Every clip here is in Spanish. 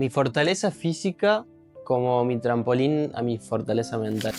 Mi fortaleza física como mi trampolín a mi fortaleza mental.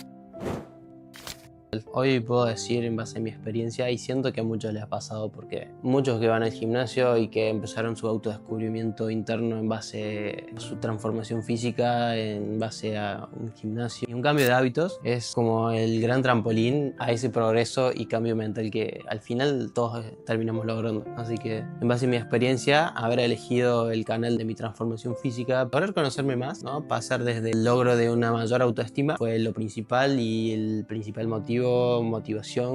Hoy puedo decir en base a mi experiencia, y siento que a muchos les ha pasado, porque muchos que van al gimnasio y que empezaron su autodescubrimiento interno en base a su transformación física, en base a un gimnasio y un cambio de hábitos, es como el gran trampolín a ese progreso y cambio mental que al final todos terminamos logrando. Así que en base a mi experiencia, haber elegido el canal de mi transformación física, poder conocerme más, ¿no? Pasar desde el logro de una mayor autoestima fue lo principal y el principal motivación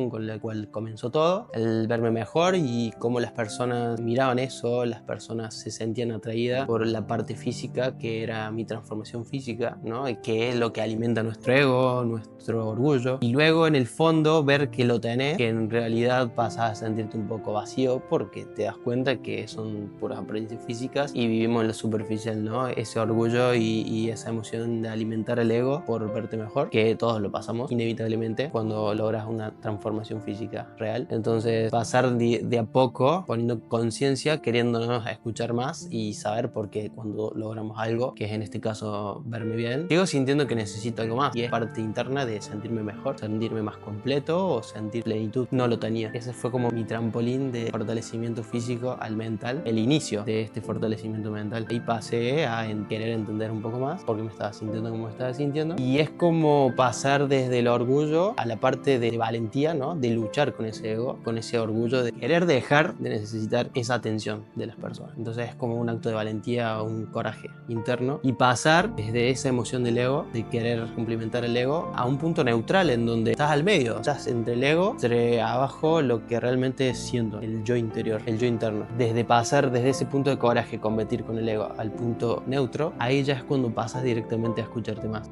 con la cual comenzó todo, el verme mejor y cómo las personas miraban eso, las personas se sentían atraídas por la parte física que era mi transformación física, ¿no? Y que es lo que alimenta nuestro ego, nuestro orgullo, y luego en el fondo ver que lo tenés, que en realidad pasas a sentirte un poco vacío porque te das cuenta que son puras apariencias físicas y vivimos en lo superficial, ¿no? Ese orgullo y esa emoción de alimentar el ego por verte mejor, que todos lo pasamos inevitablemente cuando logras una transformación física real. Entonces pasar de a poco poniendo conciencia, queriéndonos escuchar más y saber por qué cuando logramos algo, que es en este caso verme bien, sigo sintiendo que necesito algo más y es parte interna de sentirme mejor, sentirme más completo o sentir plenitud. No lo tenía. Ese fue como mi trampolín de fortalecimiento físico al mental, el inicio de este fortalecimiento mental. Ahí pasé a querer entender un poco más porque me estaba sintiendo como me estaba sintiendo, y es como pasar desde el orgullo a la parte de valentía, ¿no? De luchar con ese ego, con ese orgullo de querer dejar de necesitar esa atención de las personas. Entonces es como un acto de valentía, un coraje interno, y pasar desde esa emoción del ego, de querer cumplimentar el ego, a un punto neutral en donde estás al medio, estás entre el ego, entre abajo lo que realmente siento, el yo interior, el yo interno. Desde pasar desde ese punto de coraje, competir con el ego, al punto neutro, ahí ya es cuando pasas directamente a escucharte más.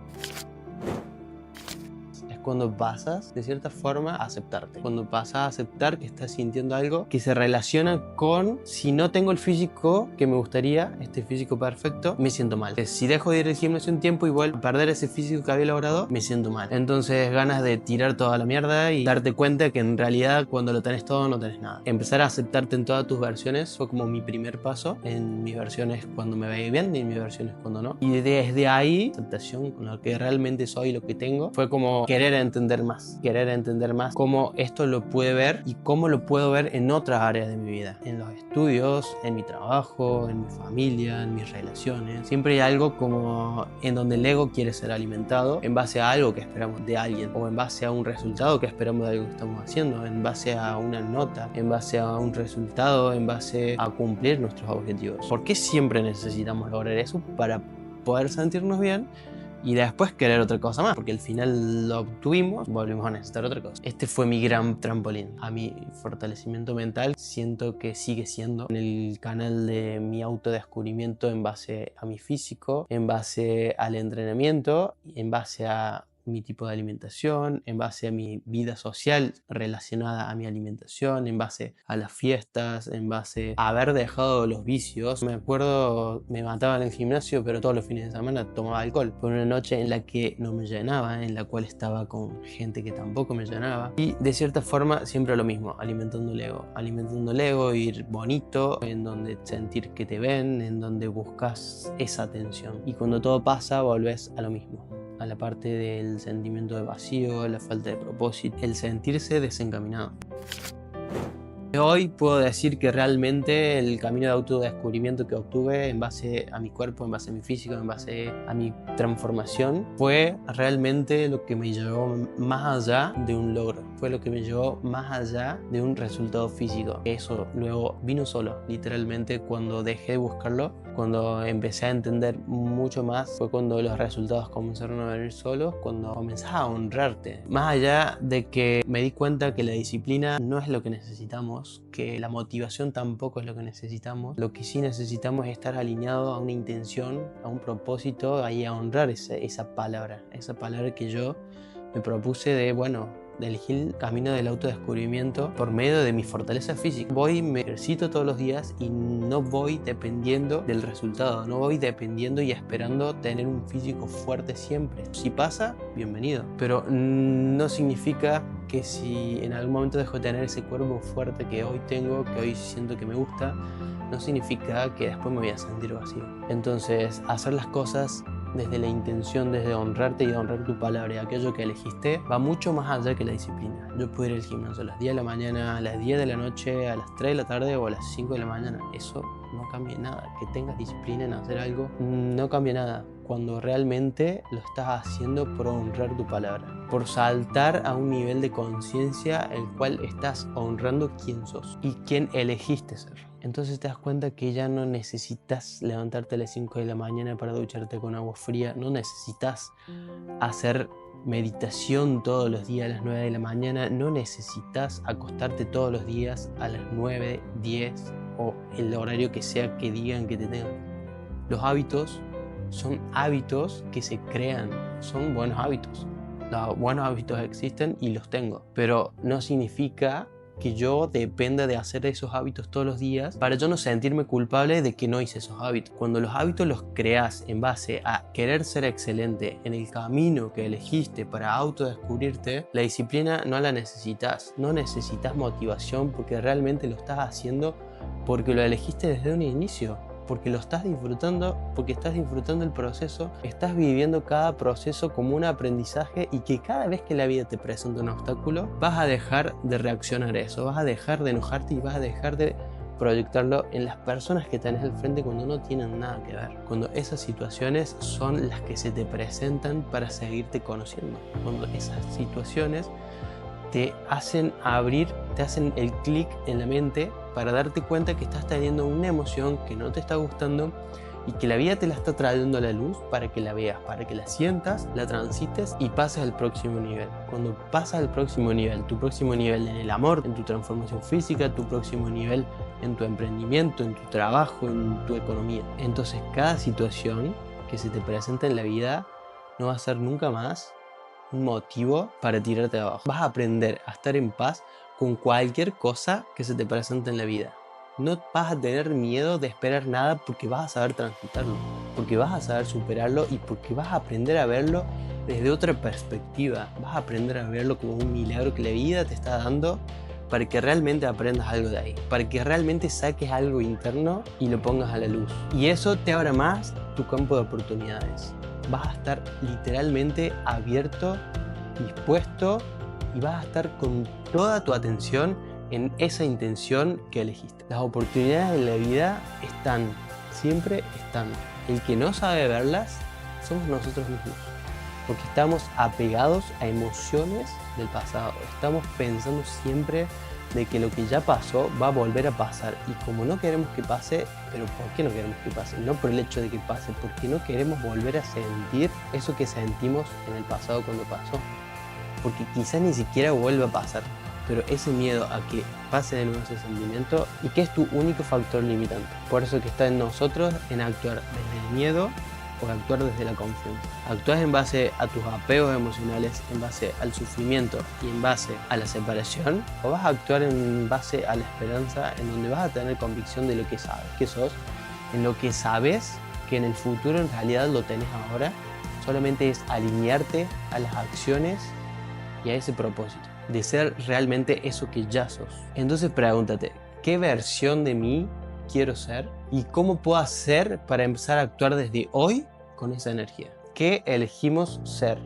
Cuando pasas, de cierta forma, a aceptarte. Cuando pasas a aceptar que estás sintiendo algo que se relaciona con: si no tengo el físico que me gustaría, este físico perfecto, me siento mal. Si dejo de ir al gimnasio un tiempo y vuelvo a perder ese físico que había logrado, me siento mal. Entonces ganas de tirar toda la mierda y darte cuenta que en realidad cuando lo tenés todo no tenés nada. Empezar a aceptarte en todas tus versiones fue como mi primer paso. En mis versiones cuando me veía bien y en mis versiones cuando no. Y desde ahí, aceptación con lo que realmente soy, lo que tengo, fue como querer entender más cómo esto lo puede ver y cómo lo puedo ver en otras áreas de mi vida, en los estudios, en mi trabajo, en mi familia, en mis relaciones. Siempre hay algo como en donde el ego quiere ser alimentado en base a algo que esperamos de alguien, o en base a un resultado que esperamos de algo que estamos haciendo, en base a una nota, en base a un resultado, en base a cumplir nuestros objetivos. ¿Por qué siempre necesitamos lograr eso para poder sentirnos bien y después querer otra cosa más? Porque al final lo obtuvimos, volvemos a necesitar otra cosa. Este fue mi gran trampolín a mi fortalecimiento mental. Siento que sigue siendo en el canal de mi autodescubrimiento en base a mi físico, en base al entrenamiento, en base a mi tipo de alimentación, en base a mi vida social relacionada a mi alimentación, en base a las fiestas, en base a haber dejado los vicios. Me acuerdo, me mataba en el gimnasio, pero todos los fines de semana tomaba alcohol. Fue una noche en la que no me llenaba, en la cual estaba con gente que tampoco me llenaba, y de cierta forma siempre lo mismo, alimentando el ego, ir bonito, en donde sentir que te ven, en donde buscas esa atención, y cuando todo pasa volvés a lo mismo, a la parte del sentimiento de vacío, la falta de propósito, el sentirse desencaminado. Hoy puedo decir que realmente el camino de autodescubrimiento que obtuve en base a mi cuerpo, en base a mi físico, en base a mi transformación, fue realmente lo que me llevó más allá de un logro, fue lo que me llevó más allá de un resultado físico. Eso luego vino solo, literalmente, cuando dejé de buscarlo, cuando empecé a entender mucho más, fue cuando los resultados comenzaron a venir solos, cuando comenzás a honrarte. Más allá de que me di cuenta que la disciplina no es lo que necesitamos, que la motivación tampoco es lo que necesitamos. Lo que sí necesitamos es estar alineado a una intención, a un propósito, ahí a honrar esa palabra que yo me propuse de, de elegir el camino del autodescubrimiento por medio de mi fortaleza física. Voy, me ejercito todos los días y no voy dependiendo del resultado, no voy dependiendo y esperando tener un físico fuerte siempre. Si pasa, bienvenido, pero no significa que si en algún momento dejo de tener ese cuerpo fuerte que hoy tengo, que hoy siento que me gusta, no significa que después me voy a sentir vacío. Entonces, hacer las cosas desde la intención, desde honrarte y honrar tu palabra y aquello que elegiste, va mucho más allá que la disciplina. Yo puedo ir al gimnasio a las 10 de la mañana, a las 10 de la noche, a las 3 de la tarde o a las 5 de la mañana. Eso no cambia nada. Que tengas disciplina en hacer algo no cambia nada cuando realmente lo estás haciendo por honrar tu palabra, por saltar a un nivel de conciencia el cual estás honrando quién sos y quién elegiste ser. Entonces te das cuenta que ya no necesitas levantarte a las 5 de la mañana para ducharte con agua fría, no necesitas hacer meditación todos los días a las 9 de la mañana, no necesitas acostarte todos los días a las 9, 10 o el horario que sea que digan que te tengan. Los hábitos son hábitos que se crean, son buenos hábitos. Los buenos hábitos existen y los tengo, pero no significa que yo dependa de hacer esos hábitos todos los días para yo no sentirme culpable de que no hice esos hábitos. Cuando los hábitos los creas en base a querer ser excelente en el camino que elegiste para autodescubrirte, la disciplina no la necesitas. No necesitas motivación porque realmente lo estás haciendo porque lo elegiste desde un inicio. Porque lo estás disfrutando, porque estás disfrutando el proceso, estás viviendo cada proceso como un aprendizaje y que cada vez que la vida te presenta un obstáculo, vas a dejar de reaccionar a eso, vas a dejar de enojarte y vas a dejar de proyectarlo en las personas que tenés al frente cuando no tienen nada que ver. Cuando esas situaciones son las que se te presentan para seguirte conociendo. Cuando esas situaciones te hacen abrir, te hacen el clic en la mente para darte cuenta que estás teniendo una emoción que no te está gustando y que la vida te la está trayendo a la luz para que la veas, para que la sientas, la transites y pases al próximo nivel. Cuando pasas al próximo nivel, tu próximo nivel en el amor, en tu transformación física, tu próximo nivel en tu emprendimiento, en tu trabajo, en tu economía. Entonces cada situación que se te presenta en la vida no va a ser nunca más un motivo para tirarte de abajo. Vas a aprender a estar en paz con cualquier cosa que se te presente en la vida. No vas a tener miedo de esperar nada porque vas a saber transitarlo, porque vas a saber superarlo y porque vas a aprender a verlo desde otra perspectiva. Vas a aprender a verlo como un milagro que la vida te está dando para que realmente aprendas algo de ahí, para que realmente saques algo interno y lo pongas a la luz. Y eso te abra más tu campo de oportunidades. Vas a estar literalmente abierto, dispuesto y vas a estar con toda tu atención en esa intención que elegiste. Las oportunidades de la vida están, siempre están. El que no sabe verlas somos nosotros mismos, porque estamos apegados a emociones del pasado. Estamos pensando siempre de que lo que ya pasó va a volver a pasar y como no queremos que pase, pero ¿por qué no queremos que pase? No por el hecho de que pase, porque no queremos volver a sentir eso que sentimos en el pasado cuando pasó, porque quizás ni siquiera vuelva a pasar, pero ese miedo a que pase de nuevo ese sentimiento y que es tu único factor limitante. Por eso que está en nosotros en actuar desde el miedo o actuar desde la confianza. Actúas en base a tus apegos emocionales, en base al sufrimiento y en base a la separación, o vas a actuar en base a la esperanza, en donde vas a tener convicción de lo que sabes que sos, en lo que sabes que en el futuro en realidad lo tenés ahora, solamente es alinearte a las acciones y a ese propósito de ser realmente eso que ya sos. Entonces pregúntate, ¿qué versión de mí quiero ser? ¿Y cómo puedo hacer para empezar a actuar desde hoy con esa energía? ¿Qué elegimos ser?